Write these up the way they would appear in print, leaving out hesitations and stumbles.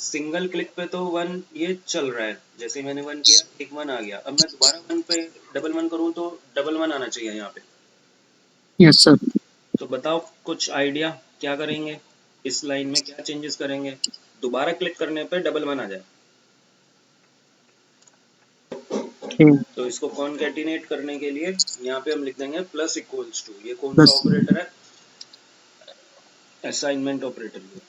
Single click पे तो 1 ये चल रहा है, जैसे मैंने 1 किया एक 1 आ गया। अब मैं दोबारा 1 पे डबल 1 करूँ तो डबल 1 आना चाहिए यहाँ पे। Yes sir. तो बताओ कुछ आइडिया क्या करेंगे, इस लाइन में क्या चेंजेस करेंगे दोबारा क्लिक करने पे डबल 1 आ जाए। तो इसको कॉनकैटिनेट करने के लिए यहाँ पे हम लिख देंगे प्लस इक्वल्स टू, ये कौन सा बस ऑपरेटर है, असाइनमेंट ऑपरेटर। जैसे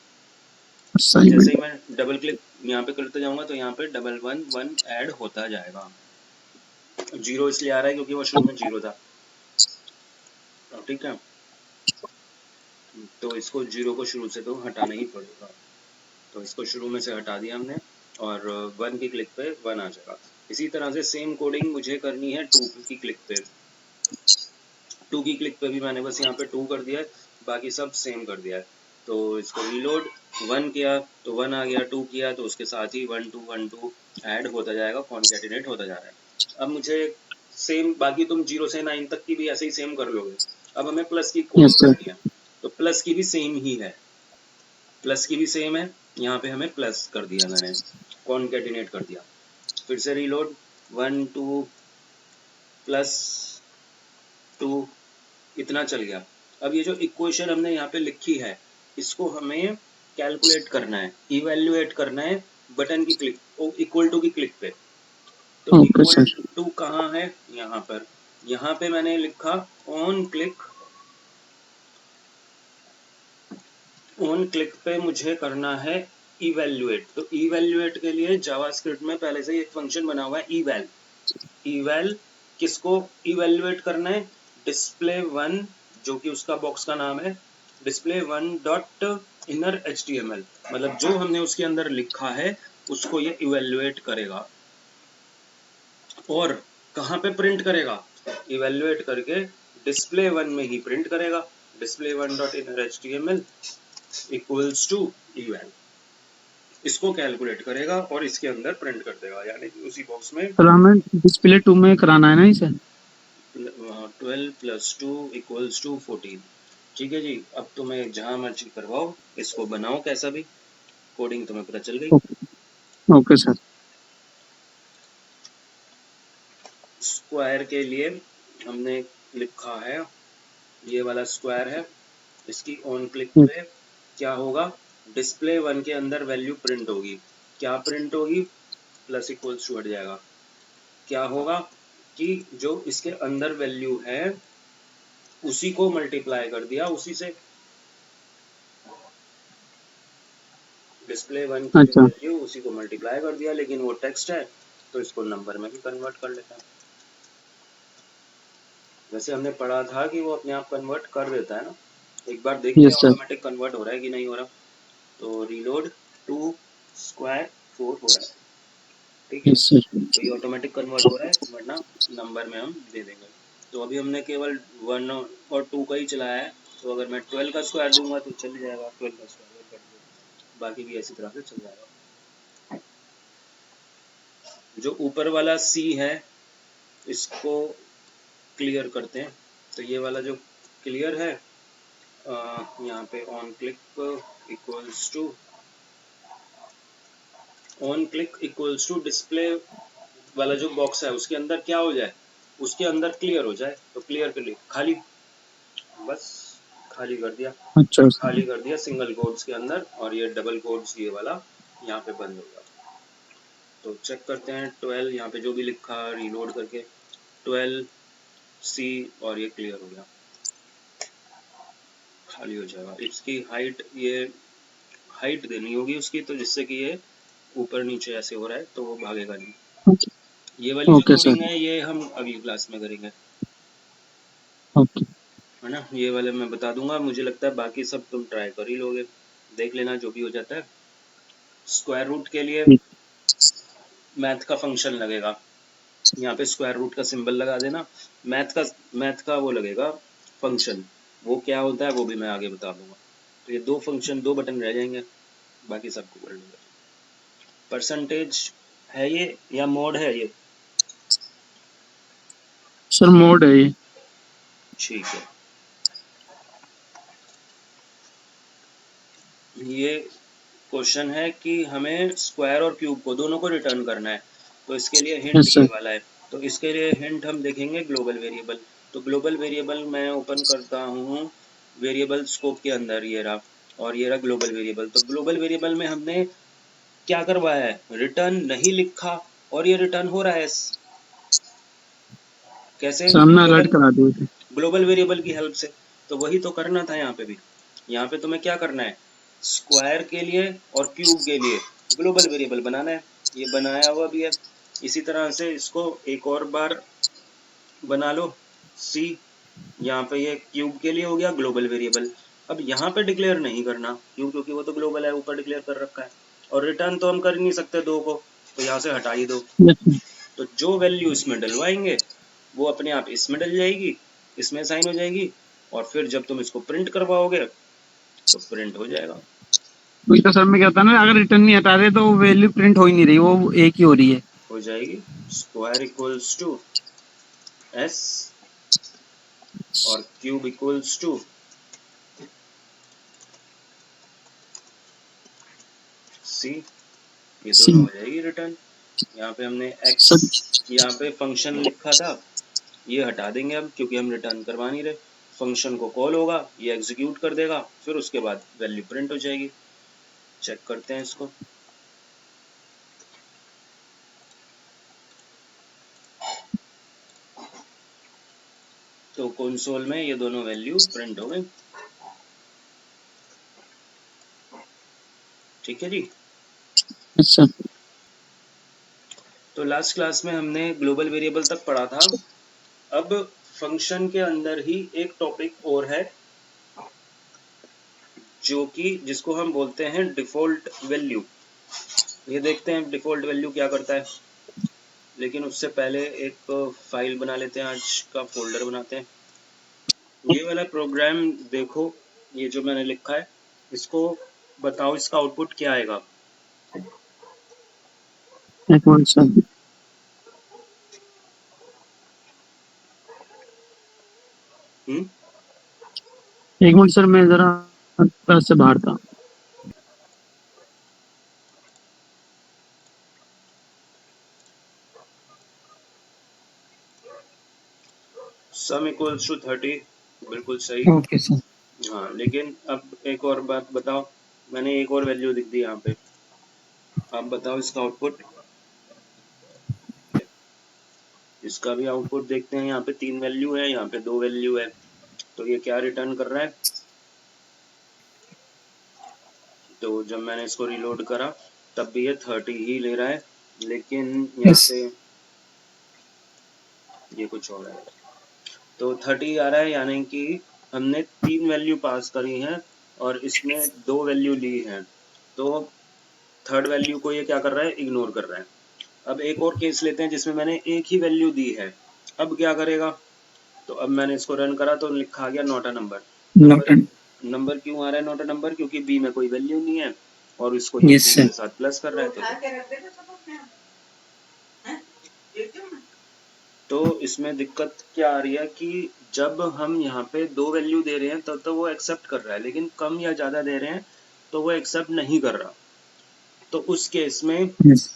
असाइनमेंट। ही मैं डबल क्लिक यहाँ पे करते जाऊंगा तो यहाँ पे डबल 1 1 ऐड होता जाएगा। 0 इसलिए आ रहा है क्योंकि वो शुरू में 0 था। ठीक है, तो इसको 0 को शुरू से तो हटाना ही पड़ेगा, तो इसको शुरू में से हटा दिया हमने और 1 की क्लिक पे 1 आ जाएगा। इसी तरह से सेम कोडिंग मुझे करनी है 2 की क्लिक पे। 2 की क्लिक पे भी मैंने बस यहाँ पे 2 कर दिया है, बाकी सब सेम कर दिया है। तो इसको रीलोड 1 किया तो 1 आ गया, 2 किया तो उसके साथ ही 1 2 1 2 ऐड होता जाएगा, कॉन्कैटिनेट होता जा रहा है। अब मुझे सेम बाकी तुम 0 से 9 तक की भी ऐसे ही सेम कर लोगे। अब हमें प्लस की कोडिंग यस सर। करनी है, तो प्लस की भी सेम ही है, प्लस की भी सेम है। यहाँ पे हमें प्लस कर दिया, मैंने कॉन्कैटिनेट कर दिया। फिर से रीलोड 1 2 प्लस 2 इतना चल गया। अब ये जो इक्वेशन हमने यहाँ पे लिखी है इसको हमें कैलकुलेट करना है, इवेल्युएट करना है बटन की क्लिक इक्वल टू की क्लिक पे। तो ओके इक्वल सर। टू कहाँ है, यहाँ पर, यहाँ पे मैंने लिखा ऑन क्लिक, ऑन क्लिक पे मुझे करना है इवेल्युएट। तो इवेल्युएट के लिए जावास्क्रिप्ट में पहले से एक फंक्शन बना हुआ है इवैल। इवैल किसको इवेल्युएट करना है, डिस्प्ले 1 जो कि उसका बॉक्स का नाम है, डिस्प्ले 1 डॉट इनर HTML, मतलब जो हमने उसके अंदर लिखा है उसको ये इवेल्युएट करेगा। और कहाँ पे प्रिंट करेगा, इवेल्युएट करके डिस्प्ले 1 में ही प्रिंट करेगा, display 1 dot inner HTML equals to eval. इसको कैलकुलेट करेगा और इसके अंदर प्रिंट कर देगा, यानी कि उसी बॉक्स में सर हमें डिस्प्ले 2 में कराना है ना इसे। 12 प्लस 2 इक्वल्स टू 14। ठीक है जी, अब तुम्हें जहां मर्जी करवाओ, इसको बनाओ कैसा भी, कोडिंग तुम्हें पता चल गई। Okay sir. स्क्वायर के लिए हमने लिखा है, ये वाला स्क्वायर है, इसकी ऑन क्लिक पे क्या होगा, डिस्प्ले 1 के अंदर वैल्यू प्रिंट होगी। क्या प्रिंट होगी, प्लस इक्वल्स टू हट जाएगा, क्या होगा कि जो इसके अंदर वैल्यू है उसी को मल्टीप्लाई कर दिया उसी से, डिस्प्ले 1 की जो अच्छा। वैल्यू उसी को मल्टीप्लाई कर दिया, लेकिन वो टेक्स्ट है तो इसको नंबर में भी कन्वर्ट कर लेता है। वैसे हमने पढ़ा था कि वो अपने आप कन्वर्ट कर देता है ना, एक बार देखते हैं यस सर। ऑटोमेटिक कन्वर्ट हो रहा है कि नहीं हो रहा। तो रीलोड 2 स्क्वायर 4 हो रहा है, ठीक है, यस सर। तो ये ऑटोमेटिक कन्वर्ट हो रहा है, वरना नंबर में हम दे देंगे। तो अभी हमने केवल 1 और 2 का ही चलाया है, तो अगर मैं 12 का स्क्वायर दूंगा तो चल जाएगा, 12 का स्क्वायर कर दो, बाकी भी इसी तरह से चल जाएगा। जो ऊपर वाला C है इसको क्लियर करते हैं। तो ये वाला जो क्लियर है, यहाँ पे on click equals to, on click equals to display वाला जो बॉक्स है उसके अंदर क्या हो जाए, उसके अंदर क्लियर हो जाए। तो क्लियर के लिए खाली, बस खाली कर दिया, अच्छा खाली सर। कर दिया सिंगल कोट्स के अंदर, और ये डबल कोट्स ये वाला यहाँ पे बंद होगा। तो चेक करते हैं 12 यहाँ पे जो भी लिखा रीलोड करके 12 C, और ये क्लियर हो गया, खाली हो जाएगा। इसकी हाइट, ये हाइट देनी होगी उसकी, तो जिससे कि ये ऊपर नीचे ऐसे हो रहा है तो वो भागेगा नहीं। ये वाली जो ओके कोडिंग सर। है ये हम अगली क्लास में करेंगे, ओके। है ना, ये वाले मैं बता दूंगा। मुझे लगता है बाकी सब तुम ट्राई कर ही लोगे, देख लेना जो भी हो जाता है। स्क्वायर रूट के लिए मैथ का फंक्शन लगेगा, यहाँ पे स्क्वायर रूट का सिंबल लगा देना, मैथ का वो लगेगा फंक्शन, वो क्या होता है वो भी मैं आगे बता दूंगा। तो ये दो फंक्शन, दो बटन रह जाएंगे, बाकी सबको कर लेंगे। परसेंटेज है ये या मोड है ये, सर मोड है ये। ठीक है। ये क्वेश्चन है कि हमें स्क्वायर और क्यूब को दोनों को रिटर्न करना है, तो इसके लिए हिंट यस ये सर। वाला है। तो इसके लिए हिंट हम देखेंगे ग्लोबल वेरिएबल। तो ग्लोबल वेरिएबल मैं ओपन करता हूँ वेरिएबल स्कोप के अंदर, ये रहा, और ये रहा ग्लोबल वेरिएबल। तो ग्लोबल वेरिएबल में हमने क्या करवाया है, रिटर्न नहीं लिखा, और ये रिटर्न हो रहा है। कैसे? सर हमने अलर्ट ग्लोबल करा दिए थे। ग्लोबल वेरिएबल की हेल्प से। तो वही तो करना था यहाँ पे भी। यहाँ पे तुम्हें क्या करना है, स्क्वायर के लिए और क्यूब के लिए ग्लोबल वेरिएबल बनाना है। ये बनाया हुआ भी है। इसी तरह से इसको एक और बार बना लो। सी, यहाँ पे ये क्यूब के लिए हो गया ग्लोबल वेरिएबल। अब यहाँ पे डिक्लेयर नहीं करना, क्यों? क्योंकि वो तो ग्लोबल है, ऊपर डिक्लेयर कर रखा है। और रिटर्न तो हम कर ही नहीं सकते दो को, तो यहाँ से हटा ही दो। Yes sir. तो जो वैल्यू इसमें डलवाएंगे वो अपने आप इसमें डल जाएगी, इसमें साइन हो जाएगी, और फिर जब तुम इसको प्रिंट करवाओगे तो प्रिंट हो जाएगा। वही तो सर मैं कहता ना, अगर रिटर्न नहीं हटा रहे तो वैल्यू प्रिंट हो ही नहीं रही, वो एक ही हो रही है। हो जाएगी स्क्वायर इक्वल्स टू एस और क्यूब इक्वल्स टू सी, ये सी। दोनों हो जाएगी रिटर्न। यहाँ पे हमने एक्स, सर यहाँ पे फंक्शन लिखा था, ये हटा देंगे अब, क्योंकि हम रिटर्न करवा नहीं रहे। फंक्शन को कॉल होगा, ये एग्जीक्यूट कर देगा, फिर उसके बाद वैल्यू प्रिंट हो जाएगी। चेक करते हैं इसको। तो कंसोल में ये दोनों वैल्यू प्रिंट हो गई। ठीक है जी। Yes sir. तो लास्ट क्लास में हमने ग्लोबल वेरिएबल तक पढ़ा था। अब फंक्शन के अंदर ही एक टॉपिक और है, जो कि जिसको हम बोलते हैं डिफॉल्ट वैल्यू। ये देखते हैं डिफॉल्ट वैल्यू क्या करता है। लेकिन उससे पहले एक फाइल बना लेते हैं, आज का फोल्डर बनाते हैं। ये वाला प्रोग्राम देखो, ये जो मैंने लिखा है, इसको बताओ इसका आउटपुट क्या आएगा। एक मिनट सर। हम्म, एक मिनट सर, मैं जरा क्लास से बाहर था। सम इक्वल्स टू 30, बिल्कुल सही। Okay sir. हाँ, लेकिन अब एक और बात बताओ, मैंने एक और वैल्यू लिख दी यहाँ पे। आप बताओ इसका आउटपुट। इसका भी आउटपुट देखते हैं। यहाँ पे 3 वैल्यू है, यहाँ पे 2 वैल्यू है, तो ये क्या रिटर्न कर रहा है। तो जब मैंने इसको रिलोड करा तब भी ये 30 ही ले रहा है, लेकिन यहाँ पे ये कुछ और है। तो 30 आ रहा है, यानी कि हमने 3 वैल्यू पास करी हैं और इसने 2 वैल्यू ली हैं। तो थर्ड वैल्यू को ये क्या कर रहा है, इग्नोर कर रहा है। अब एक और केस लेते हैं जिसमें मैंने एक ही वैल्यू दी है। अब क्या करेगा, तो अब मैंने इसको रन करा तो लिखा आ गया not a number. Number number क्यों आ रहा है नॉट अ नंबर, क्योंकि बी में कोई वैल्यू नहीं है और इसको ये यस बी सर। के साथ प्लस कर रहा है। तो इसमें दिक्कत क्या आ रही है कि जब हम यहाँ पे 2 वैल्यू दे रहे हैं तब तो वो एक्सेप्ट कर रहा है, लेकिन कम या ज़्यादा दे रहे हैं तो वो एक्सेप्ट नहीं कर रहा। तो उस केस में, यस।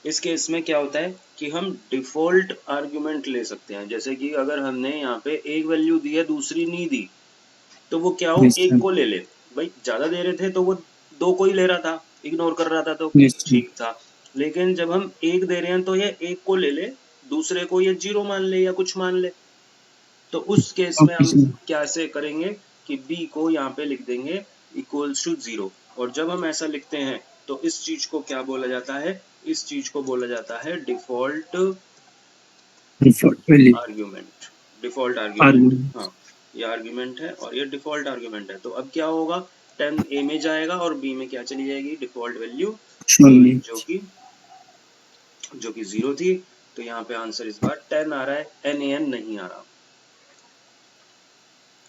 इस केस में क्या होता है कि हम डिफ़ॉल्ट आर्ग्यूमेंट ले सकते हैं। जैसे कि अगर हमने यहाँ पे एक वैल्यू दी है, दूसरी नहीं दी, तो वो क्या हो, यस एक सर। को ले ले। भाई ज़्यादा दे रहे थे तो वो 2 को ही ले रहा था, इग्नोर कर रहा था, तो यस सर। ठीक था। लेकिन जब हम एक दे रहे हैं तो ये एक को ले ले, दूसरे को ये 0 मान ले या कुछ मान ले। तो उस केस में ओके हम सर। कैसे करेंगे कि b को यहाँ पे लिख देंगे इक्वल्स टू 0। और जब हम ऐसा लिखते हैं तो इस चीज को क्या बोला जाता है, इस चीज को बोला जाता है default default value. Argument. Default argument, argument. हाँ, ये आर्ग्यूमेंट है और ये डिफॉल्ट आर्ग्यूमेंट है। तो अब क्या होगा, 10 a में जाएगा और b में क्या चली जाएगी, डिफॉल्ट वैल्यू a, जो कि 0 थी। तो यहाँ पे आंसर इस बार 10 आ रहा है, NaN नहीं आ रहा।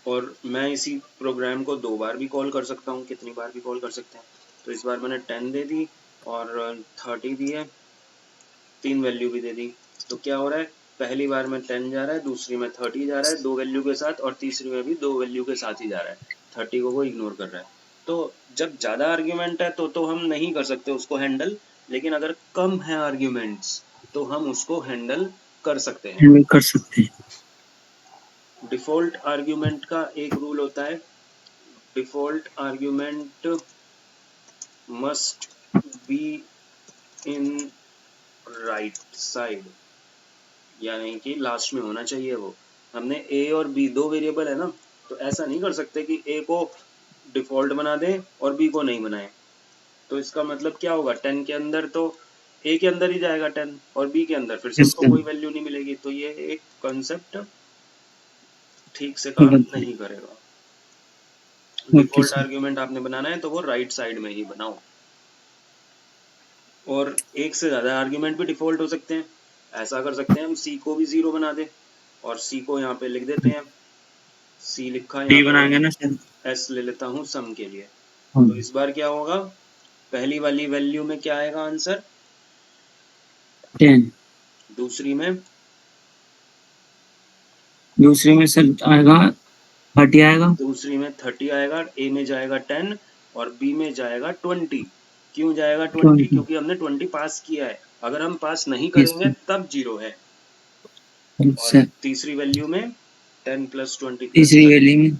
और मैं इसी प्रोग्राम को 2 बार भी कॉल कर सकता हूँ, कितनी बार भी कॉल कर सकते हैं। तो इस बार मैंने 10 दे दी और 30 दी है, 3 वैल्यू भी दे दी। तो क्या हो रहा है, पहली बार में 10 जा रहा है, दूसरी में 30 जा रहा है 2 वैल्यू के साथ, और तीसरी में भी 2 वैल्यू के साथ ही जा रहा है। 30 को वो इग्नोर कर रहा है। तो जब ज़्यादा आर्ग्यूमेंट है तो हम नहीं कर सकते उसको हैंडल, लेकिन अगर कम है आर्ग्यूमेंट्स तो हम उसको हैंडल कर सकते हैं। हैंडल कर सकते हैं। डिफ़ॉल्ट आर्ग्यूमेंट का एक रूल होता है, default argument must be in right side, यानी कि लास्ट में होना चाहिए वो। हमने ए और बी दो वेरिएबल है ना, तो ऐसा नहीं कर सकते कि ए को डिफ़ॉल्ट बना दें और बी को नहीं बनाएं। तो इसका मतलब क्या होगा, 10 के अंदर तो ए के अंदर ही जाएगा 10 और बी के अंदर फिर से यस उसको सर। कोई वैल्यू नहीं मिलेगी, तो ये एक कॉन्सेप्ट ठीक से काम गलत है। नहीं करेगा। Okay default sir. आर्ग्यूमेंट आपने बनाना है तो वो राइट साइड में ही बनाओ। और एक से ज़्यादा आर्ग्यूमेंट भी डिफ़ॉल्ट हो सकते हैं। ऐसा कर सकते हैं हम सी को भी 0 बना दें और सी को यहाँ पे लिख देते हैं, सी लिखा यहाँ डी पे, बनाएंगे ना सर। एस ले लेता हूँ सम के लिए। हाँ। तो इस बार क्या होगा, पहली वाली वैल्यू में क्या आएगा आंसर, 10। दूसरी में सर आएगा 30 आएगा। दूसरी में 30 आएगा, ए में जाएगा 10 और बी में जाएगा 20। क्यों जाएगा 20? 20। क्योंकि हमने 20 पास किया है, अगर हम पास नहीं यस करेंगे सर। तब 0 है। और सर तीसरी वैल्यू में 10 प्लस 20 प्लस तीसरी 30। वैल्यू में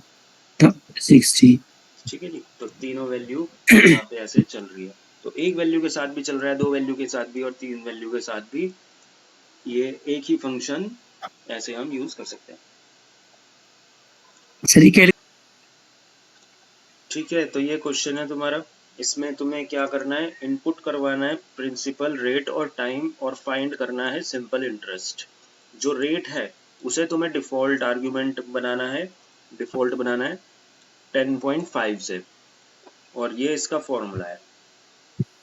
60। ठीक है जी, तो तीनों वैल्यू यहाँ पे ऐसे चल रही है। तो एक वैल्यू के साथ भी चल रहा है, दो वैल्यू के साथ भी और तीन वैल्यू के साथ भी, ये एक ही फंक्शन ऐसे हम यूज कर सकते हैं। सर ये ठीक है, तो ये क्वेश्चन है तुम्हारा। इसमें तुम्हें क्या करना है, इनपुट करवाना है प्रिंसिपल रेट और टाइम और फाइंड करना है सिंपल इंटरेस्ट। जो रेट है उसे तुम्हें डिफ़ॉल्ट आर्ग्यूमेंट बनाना है, डिफ़ॉल्ट बनाना है 10.5 से, और ये इसका फॉर्मूला है,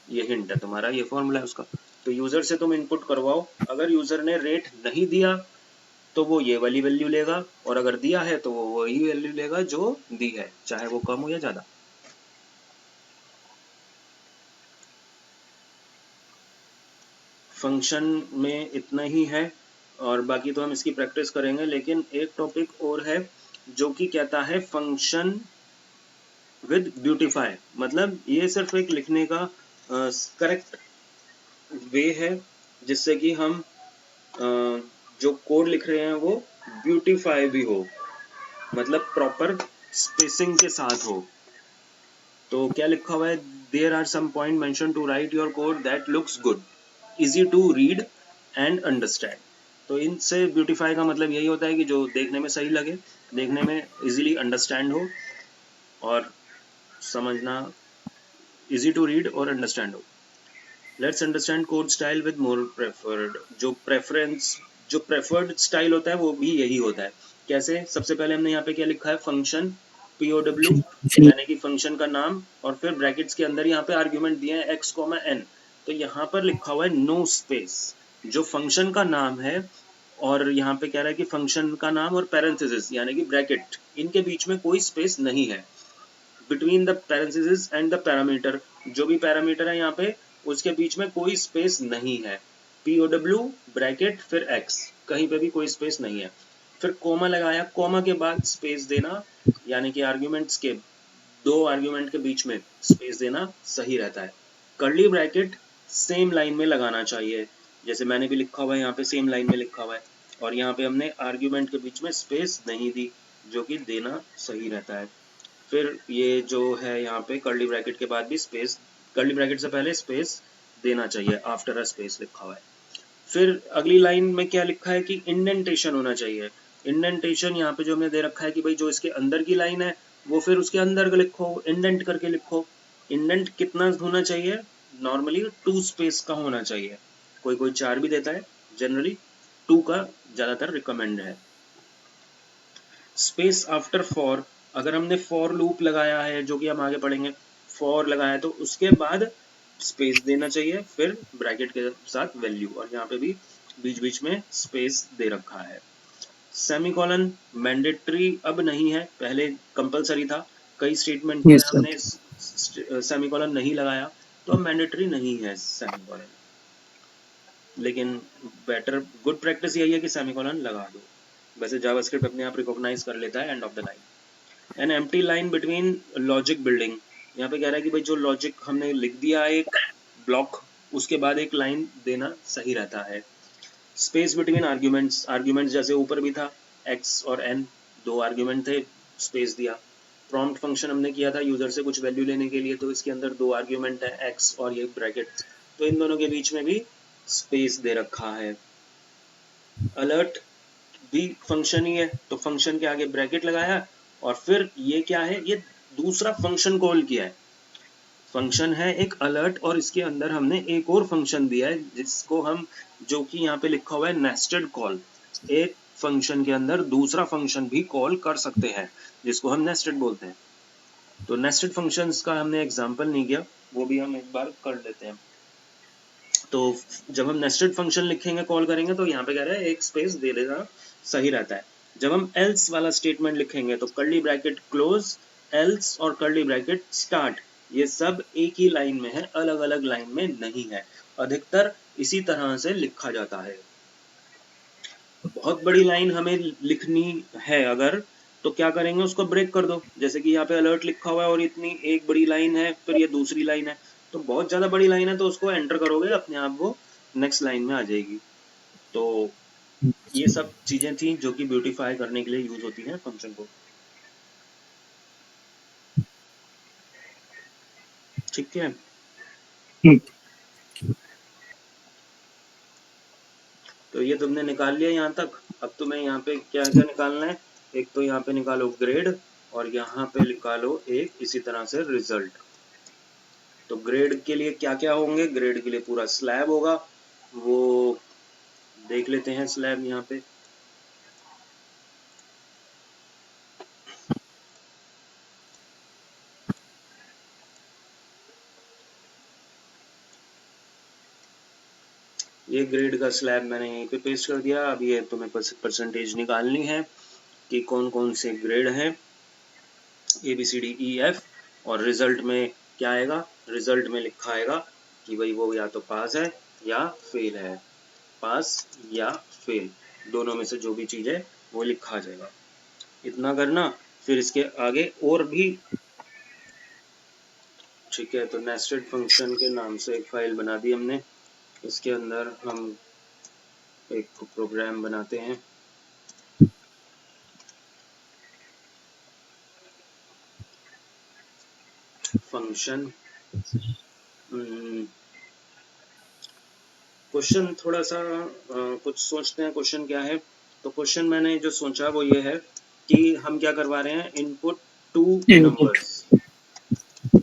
ये हिंट है तुम्हारा, ये फॉर्मूला है उसका। तो यूज़र से तुम इनपुट करवाओ, अगर यूज़र ने रेट नहीं दिया तो वो ये वाली वैल्यू लेगा, और अगर दिया है तो वो वही वैल्यू लेगा जो दी है, चाहे वो कम हो या ज़्यादा। फंक्शन में इतना ही है, और बाकी तो हम इसकी प्रैक्टिस करेंगे। लेकिन एक टॉपिक और है जो कि कहता है फंक्शन विद ब्यूटीफाई, मतलब ये सिर्फ एक लिखने का करेक्ट वे है जिससे कि हम जो कोड लिख रहे हैं वो ब्यूटीफाई भी हो, मतलब प्रॉपर स्पेसिंग के साथ हो। तो क्या लिखा हुआ है, there are some point mention to write your code that looks good, easy to read and understand. तो इनसे ब्यूटीफाई का मतलब यही होता है कि जो देखने में सही लगे, देखने में इजीली अंडरस्टैंड हो और समझना, इजी टू रीड और अंडरस्टैंड हो। Let's understand code style with more preferred. जो प्रेफर्ड स्टाइल होता है वो भी यही होता है। कैसे, सबसे पहले हमने यहाँ पे क्या लिखा है, फंक्शन POW, यानी कि फंक्शन का नाम, और फिर ब्रैकेट्स के अंदर यहाँ पे आर्ग्यूमेंट दिए हैं x, n। तो यहाँ पर लिखा हुआ है नो स्पेस, जो फंक्शन का नाम है, और यहाँ पे कह रहा है कि फंक्शन का नाम और पैरेंथेसिस यानी कि ब्रैकेट, इनके बीच में कोई स्पेस नहीं है। Between the parenthesis and the parameter, जो भी पैरामीटर है यहाँ पे उसके बीच में कोई स्पेस नहीं है। POW ब्रैकेट फिर x, कहीं पे भी कोई स्पेस नहीं है। फिर कोमा लगाया, कोमा के बाद स्पेस देना, यानी कि आर्ग्यूमेंट्स के दो आर्ग्यूमेंट के बीच में स्पेस देना सही रहता है। कर्ली ब्रैकेट सेम लाइन में लगाना चाहिए, जैसे मैंने भी लिखा हुआ है यहाँ पे, सेम लाइन में लिखा हुआ है, और यहाँ पे हमने आर्ग्यूमेंट के बीच में स्पेस नहीं दी, जो कि देना सही रहता है। फिर ये जो है यहाँ पे कर्ली ब्रैकेट के बाद भी स्पेस, कर्ली ब्रैकेट से पहले स्पेस देना चाहिए, आफ्टर अ स्पेस लिखा हुआ है। फिर अगली लाइन में क्या लिखा है कि इंडेंटेशन होना चाहिए। इंडेंटेशन यहाँ पे जो हमने दे रखा है कि भाई जो इसके अंदर की लाइन है वो फिर उसके अंदर लिखो, इंडेंट करके लिखो। इंडेंट कितना होना चाहिए, नॉर्मली 2 स्पेस का होना चाहिए, कोई कोई 4 भी देता है, जनरली 2 का ज़्यादातर रिकमेंड है। स्पेस आफ्टर फॉर, अगर हमने फॉर लूप लगाया है जो कि हम आगे पढ़ेंगे, फॉर लगाया तो उसके बाद स्पेस देना चाहिए, फिर ब्रैकेट के साथ वैल्यू, और यहाँ पे भी बीच बीच में स्पेस दे रखा है। सेमीकोलन मैंडेटरी अब नहीं है, पहले कंपलसरी था, कई स्टेटमेंट में यस सर। हमने सेमीकोलन नहीं लगाया, तो अब मैंडेटरी नहीं है सेमीकोलन। लेकिन बेटर गुड प्रैक्टिस यही है कि सेमीकोलन लगा दो। वैसे जावास्क्रिप्ट अपने आप रिकॉग्नाइज कर लेता है end of the line. An empty line between logic building, यहाँ पे कह रहा है कि भाई जो लॉजिक हमने लिख दिया एक ब्लॉक, उसके बाद एक लाइन देना सही रहता है। स्पेस बिटवीन आर्ग्यूमेंट्स, आर्ग्यूमेंट्स जैसे ऊपर भी था x और n, दो आर्ग्यूमेंट थे, स्पेस दिया। प्रॉम्प्ट फंक्शन हमने किया था यूजर से कुछ वैल्यू लेने के लिए, तो इसके अंदर दो आर्ग्यूमेंट है x और ये ब्रैकेट, तो इन दोनों के बीच में भी स्पेस दे रखा है। अलर्ट भी फंक्शन ही है, तो फंक्शन के आगे ब्रैकेट लगाया, और फिर ये क्या है, ये दूसरा फंक्शन कॉल किया है। फंक्शन है एक अलर्ट, और इसके अंदर हमने एक और फंक्शन दिया है जिसको हम, जो कि यहाँ पे लिखा हुआ है नेस्टेड कॉल। एक फंक्शन के अंदर दूसरा फंक्शन भी कॉल कर सकते हैं, जिसको हम नेस्टेड बोलते हैं। तो नेस्टेड फंक्शंस का हमने एग्जांपल नहीं किया, वो भी हम एक बार कर लेते हैं। तो जब हम नेस्टेड फंक्शन लिखेंगे, कॉल करेंगे, तो यहाँ पे कह रहा है एक स्पेस दे देना सही रहता है। जब हम एल्स वाला स्टेटमेंट लिखेंगे, तो कर्ली ब्रैकेट क्लोज, एल्स और कर्ली ब्रैकेट स्टार्ट, ये सब एक ही लाइन में है, अलग अलग लाइन में नहीं है। अधिकतर इसी तरह से लिखा जाता है। बहुत बड़ी लाइन हमें लिखनी है अगर, तो क्या करेंगे, उसको ब्रेक कर दो। जैसे कि यहाँ पे अलर्ट लिखा हुआ है और इतनी एक बड़ी लाइन है, फिर ये दूसरी लाइन है, तो बहुत ज्यादा बड़ी लाइन है, तो उसको एंटर करोगे, अपने आप वो नेक्स्ट लाइन में आ जाएगी। तो ये सब चीजें थी जो कि ब्यूटीफाई करने के लिए यूज होती हैं फंक्शन को। ठीक है, ठीक। तो ये तुमने निकाल लिया यहाँ तक। अब तुम्हें यहाँ पे क्या क्या निकालना है, एक तो यहाँ पे निकालो ग्रेड, और यहाँ पे निकालो एक इसी तरह से रिजल्ट। तो ग्रेड के लिए क्या क्या होंगे, ग्रेड के लिए पूरा स्लैब होगा, वो देख लेते हैं स्लैब यहाँ पे। ये ग्रेड का स्लैब मैंने यहीं पे पेस्ट कर दिया। अब ये तुम्हें परसेंटेज निकालनी है कि कौन कौन से ग्रेड हैं, ABCDEF, और रिजल्ट में क्या आएगा, रिजल्ट में लिखा आएगा कि भाई वो या तो पास है या फेल है, पास या फेल, दोनों में से जो भी चीज है वो लिखा जाएगा। इतना करना, फिर इसके आगे और भी। ठीक है, तो नेस्टेड फंक्शन के नाम से एक फाइल बना दी हमने, इसके अंदर हम एक प्रोग्राम बनाते हैं। फंक्शन क्वेश्चन थोड़ा सा कुछ सोचते हैं, क्वेश्चन क्या है। तो क्वेश्चन मैंने जो सोचा वो ये है कि हम क्या करवा रहे हैं, इनपुट टू इनपुट। नंबर्स,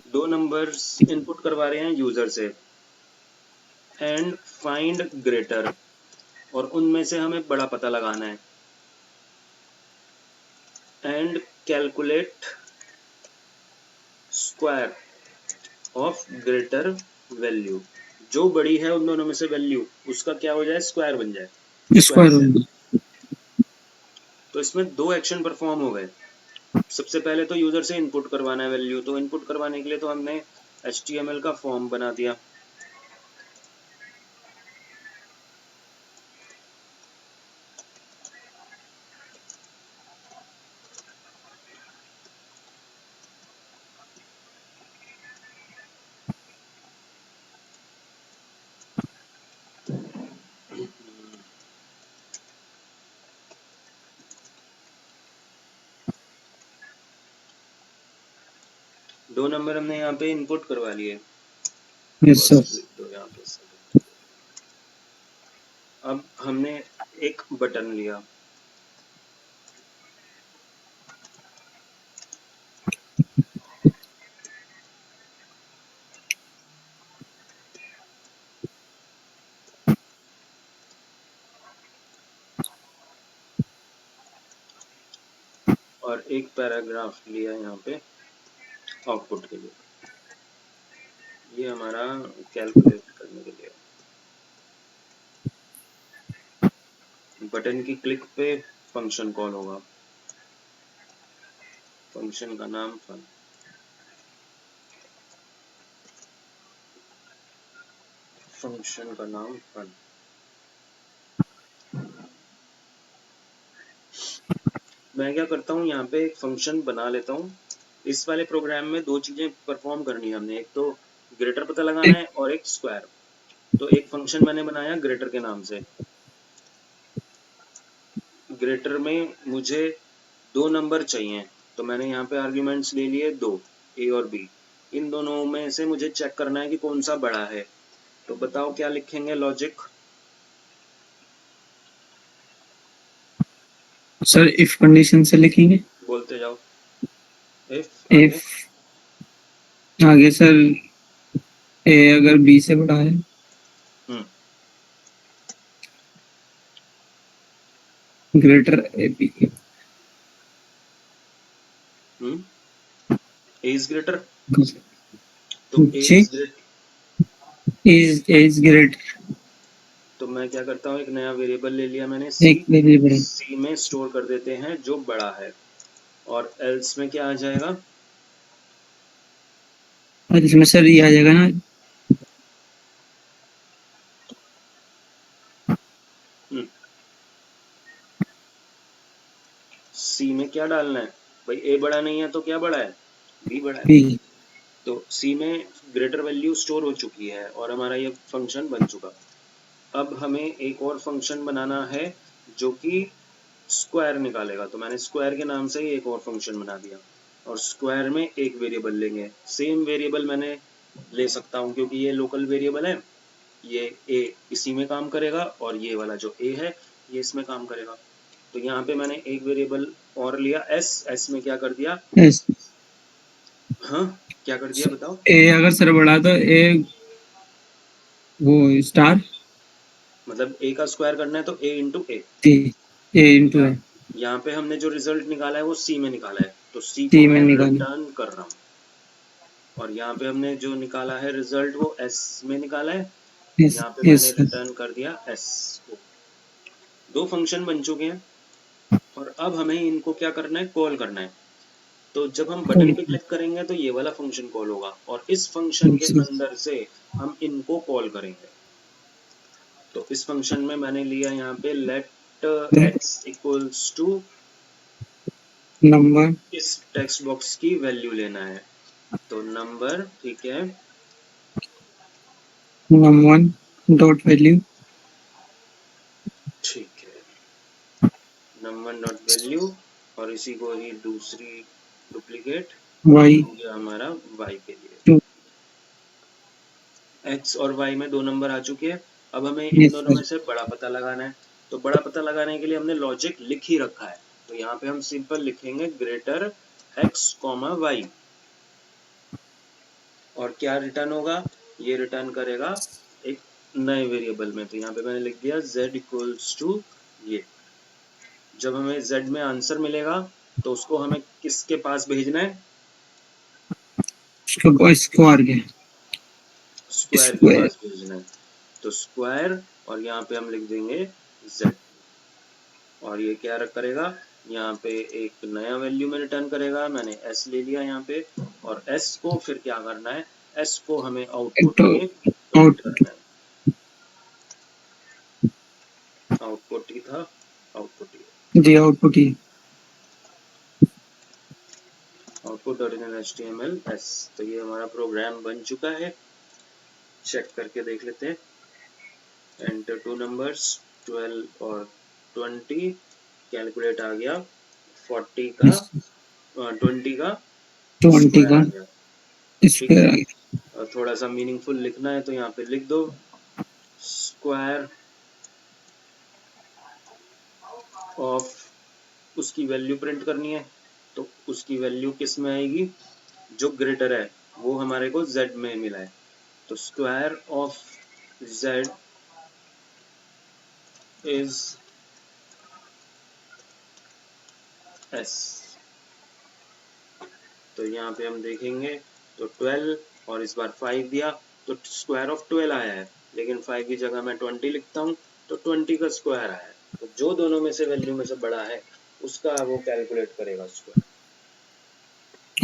दो नंबर्स इनपुट करवा रहे हैं यूजर से, एंड फाइंड ग्रेटर, और उनमें से हमें बड़ा पता लगाना है, and calculate square of greater value, जो बड़ी है उन दोनों में से वैल्यू, उसका क्या हो जाए, स्क्वायर बन जाए, स्क्वायर स्क्वायर। से। तो इसमें दो एक्शन परफॉर्म हो गए। सबसे पहले तो यूजर से इनपुट करवाना है वैल्यू, तो इनपुट करवाने के लिए तो हमने HTML का फॉर्म बना दिया। दो नंबर हमने यहाँ पे इनपुट करवा लिए, यस सर। फर्स्ट लिख दो यहाँ पे, अब हमने एक बटन लिया, और एक पैराग्राफ लिया यहाँ पे आउटपुट के लिए, ये हमारा कैलकुलेट करने के लिए। बटन की क्लिक पे फंक्शन कॉल होगा, फंक्शन का नाम फन, फंक्शन का नाम फन। मैं क्या करता हूँ, यहाँ पे एक फंक्शन बना लेता हूँ, इस वाले प्रोग्राम में दो चीजें परफॉर्म करनी है हमने, एक तो ग्रेटर पता लगाना है और एक स्क्वायर। तो एक फंक्शन मैंने बनाया ग्रेटर के नाम से। ग्रेटर में मुझे दो नंबर चाहिए, तो मैंने यहाँ पे आर्ग्यूमेंट्स ले लिए दो, ए और बी। इन दोनों में से मुझे चेक करना है कि कौन सा बड़ा है। तो बताओ क्या लिखेंगे लॉजिक? सर इफ कंडीशन से लिखेंगे। बोलते जाओ। इफ आगे। इफ आगे सर ए अगर बी से बड़ा है, hmm greater A B. A is greater, तो A G is great. Is greater. तो मैं क्या करता हूँ, एक नया वेरिएबल ले लिया मैंने सी। एक वेरिएबल है सी में स्टोर कर देते हैं जो बड़ा है, और एल्स में क्या आ जाएगा? और इसमें सर ये आ जाएगा ना, सी में क्या डालना है भाई? ए बड़ा नहीं है तो क्या बड़ा है? बी बड़ा है। बी। तो सी में ग्रेटर वैल्यू स्टोर हो चुकी है और हमारा ये फंक्शन बन चुका। अब हमें एक और फंक्शन बनाना है जो कि स्क्वायर निकालेगा। तो मैंने स्क्वायर के नाम से ही एक और फंक्शन बना दिया, और स्क्वायर में एक वेरिएबल लेंगे। सेम वेरिएबल मैंने ले सकता हूँ क्योंकि ये लोकल वेरिएबल है। ये ए इसी में काम करेगा और ये वाला जो ए है ये इसमें काम करेगा। तो यहाँ पे मैंने एक वेरिएबल और लिया एस। एस में क्या कर दिया? यस। हाँ, क्या कर दिया बताओ? ए अगर सर बड़ा है तो ए वो स्टार मतलब ए का स्क्वायर करना है तो A into A. T A into है। यहाँ पे हमने जो रिजल्ट निकाला है वो सी में निकाला है, तो सी को टी में मैं निकाली। रिटर्न कर रहा हूँ। और यहाँ पे हमने जो निकाला है रिजल्ट वो एस में निकाला है, यस यहाँ पे यस मैंने सर। रिटर्न कर दिया एस को। दो फंक्शन बन चुके हैं, और अब हमें इनको क्या करना है? कॉल करना है। तो जब हम बटन पे क्लिक करेंगे तो ये वाला फंक्शन कॉल होगा, और इस फंक्शन के अंदर से हम इनको कॉल करेंगे। तो इस फंक्शन में मैंने लिया यहाँ पे let x equals to, number इस टेक्स्ट बॉक्स की वैल्यू लेना है। तो नंबर, ठीक है, वन डॉट वैल्यू ठीक है, नंबर डॉट वैल्यू, और इसी को ही दूसरी डुप्लीकेट वाई हो गया हमारा y के लिए। टू। x और y में दो नंबर आ चुके हैं। अब हमें इन यस दोनों सर। में से बड़ा पता लगाना है। तो बड़ा पता लगाने के लिए हमने लॉजिक लिख ही रखा है, तो यहाँ पे हम सिंपल लिखेंगे ग्रेटर x कॉमा वाई, और क्या रिटर्न होगा? ये रिटर्न करेगा एक नए वेरिएबल में। तो यहाँ पे मैंने लिख दिया z इक्वल्स टू ये। जब हमें z में आंसर मिलेगा तो उसको हमें किसके पास भेजना है? स्क्वायर के स्क्वायर के स्क्वायर। पास भेजना है। तो स्क्वायर, और यहाँ पे हम लिख देंगे z, और ये क्या करेगा? यहाँ पे एक नया वैल्यू में रिटर्न करेगा। मैंने s ले लिया यहाँ पे, और s को फिर क्या करना है? s को हमें आउटपुट तो में प्रिंट आउट करना है। आउटपुट ही था, आउटपुट ही, जी आउटपुट ही। Output dot in HTML s। तो ये हमारा प्रोग्राम बन चुका है। चेक करके देख लेते हैं। एंटर टू नंबर्स 12 और 20, कैलकुलेट आ गया 40 का, 20 का 20 स्क्वायर का आ गया। ठीक है, स्क्वायर आ गया। और थोड़ा सा मीनिंगफुल लिखना है तो यहाँ पे लिख दो स्क्वायर ऑफ, उसकी वैल्यू प्रिंट करनी है। तो उसकी वैल्यू किस में आएगी? जो ग्रेटर है वो हमारे को z में मिला है। तो square of z is s। तो यहाँ पे हम देखेंगे तो 12 और इस बार 5 दिया, तो स्क्वायर ऑफ 12 आया है, लेकिन 5 की जगह मैं 20 लिखता हूँ तो 20 का स्क्वायर आया है। तो जो दोनों में से वैल्यू में से बड़ा है उसका वो कैलकुलेट करेगा स्क्वायर।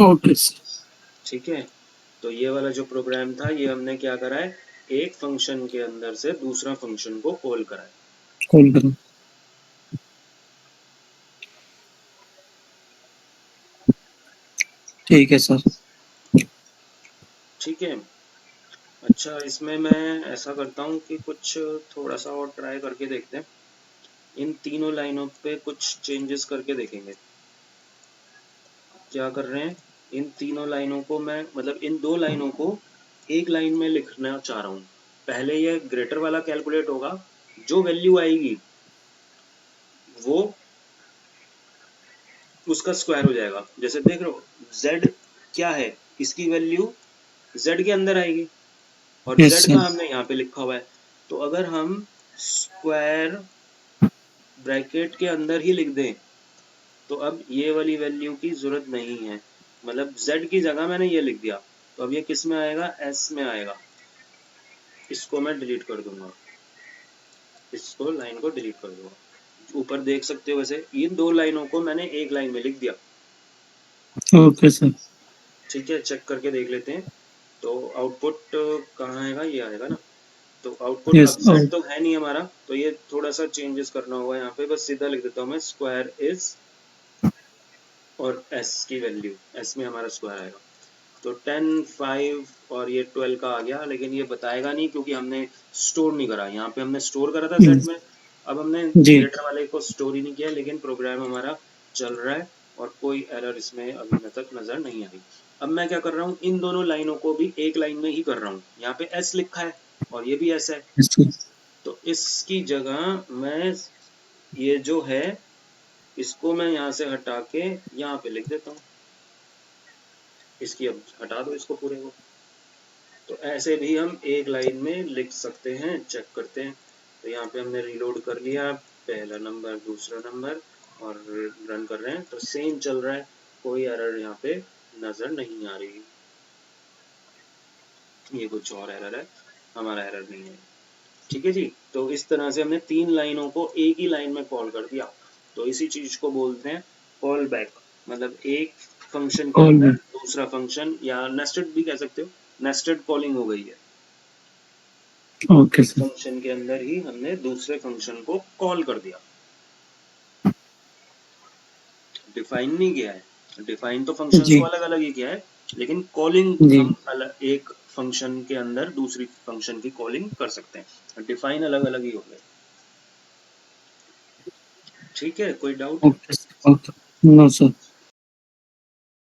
ओके ठीक है, तो ये वाला जो प्रोग्राम था ये हमने क्या करा है? एक फंक्शन के अंदर से दूसरा फंक्शन को कॉल करा है। कॉल करो। ठीक है सर। ठीक है। अच्छा, इसमें मैं ऐसा करता हूँ कि कुछ थोड़ा सा और ट्राई करके देखते हैं। इन तीनों लाइनों पे कुछ चेंजेस करके देखेंगे। क्या कर रहे हैं, इन तीनों लाइनों को मैं मतलब इन दो लाइनों को एक लाइन में लिखना चाह रहा हूँ। पहले ये ग्रेटर वाला कैलकुलेट होगा, जो वैल्यू आएगी वो उसका स्क्वायर हो जाएगा। जैसे देख रहे हो z क्या है, इसकी वैल्यू z के अंदर आएगी और यस z का सर। हमने यहाँ पे लिखा हुआ है। तो अगर हम स्क्वायर ब्रैकेट के अंदर ही लिख दें तो अब ये वाली वैल्यू की जरूरत नहीं है। मतलब z की जगह मैंने ये लिख दिया, तो अब ये किस में आएगा, s में आएगा। इसको मैं डिलीट कर दूंगा, इसको लाइन को डिलीट कर दूंगा। ऊपर देख सकते हो, वैसे इन दो लाइनों को मैंने एक लाइन में लिख दिया। Okay sir. ठीक है, चेक करके देख लेते हैं। तो आउटपुट कहाँ आएगा, ये आएगा ना। तो आउटपुट यस अब और z तो है नहीं हमारा, तो ये थोड़ा सा चेंजेस करना होगा यहाँ पे। बस सीधा लिख देता हूँ मैं स्क्वायर इज, और s की वैल्यू, s में हमारा स्क्वायर आएगा। तो 10, 5 और ये 12 का आ गया, लेकिन ये बताएगा नहीं क्योंकि हमने स्टोर नहीं करा। यहाँ पे हमने स्टोर करा था सेट में, अब हमने जी। ग्रेटर वाले को स्टोर ही नहीं किया, लेकिन प्रोग्राम हमारा चल रहा है और कोई एरर इसमें अभी तक नजर नहीं आई। अब मैं क्या कर रहा हूँ, इन दोनों लाइनों को भी एक लाइन में ही कर रहा हूँ। यहाँ पे s लिखा है और ये भी s है, यस सर। तो इसकी जगह मैं ये जो है इसको मैं यहाँ से हटा के यहाँ पे लिख देता हूँ। इसकी अब हटा दो इसको पूरे को। तो ऐसे भी हम एक लाइन में लिख सकते हैं। चेक करते हैं। तो यहाँ पे हमने रीलोड कर लिया, पहला नंबर दूसरा नंबर, और रन कर रहे हैं तो सेम चल रहा है, कोई एरर यहाँ पे नजर नहीं आ रही। ये कुछ और एरर है, हमारा एरर नहीं है। ठीक है जी। तो इस तरह से हमने तीन लाइनों को एक ही लाइन में कॉल कर दिया। तो इसी चीज को बोलते हैं कॉल बैक। मतलब एक फंक्शन के कॉल अंदर में। दूसरा फंक्शन, या नेस्टेड भी कह सकते हो, नेस्टेड कॉलिंग हो गई है। ओके एक सर। फंक्शन के अंदर ही हमने दूसरे फंक्शन को कॉल कर दिया। डिफाइन नहीं किया है, डिफाइन तो फंक्शंस जी। को अलग अलग ही किया है, लेकिन कॉलिंग जी। हम अलग, एक फंक्शन के अंदर दूसरी फंक्शन की कॉलिंग कर सकते हैं। डिफाइन अलग अलग ही हो गए। ठीक है, कोई doubt? Okay sir. Okay. No sir.